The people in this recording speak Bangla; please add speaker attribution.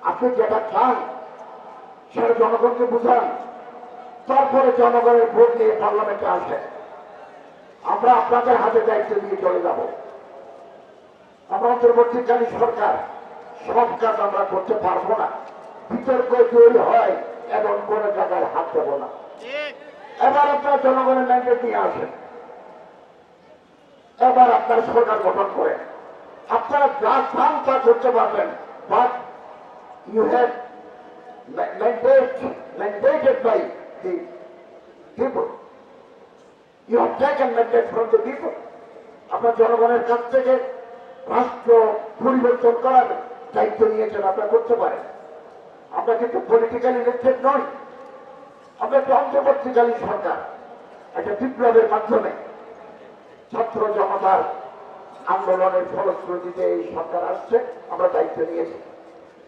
Speaker 1: আপনি যেটা চান সেটা জনগণকে বুঝান, তারপরে জনগণের ভোট নিয়ে পার্লামেন্টে আসেন। আমরা আপনাদের হাতে দায়িত্ব দিয়ে চলে যাব। আমরা অন্তর্বর্তীকালীন সরকার সব কাজ আমরা করতে পারবো না, বিতর্ক তৈরি হয় এবং কোন জায়গায় হাত দেবো না। এবার আপনারা জনগণের ম্যান্ডেট নিয়ে আসেন, এবার আপনার সরকার গঠন করেন। আপনারা যা চান তা করতে পারবেন, but you have mandated by the people. You have taken mandate from the people. আপনার জনগণের কাছ থেকে রাষ্ট্র পরিবর্তন করার দায়িত্ব নিয়েছেন, আপনারা করতে পারেন। আমরা কিন্তু পলিটিক্যাল ইলেকটেড নই, আমরা একটা অন্তর্বর্তীকালীন সরকার। একটা বিপ্লবের মাধ্যমে ছাত্র জনতার আন্দোলনের ফলশ্রুতিতে এই সরকার আসছে, আমরা দায়িত্ব নিয়েছি।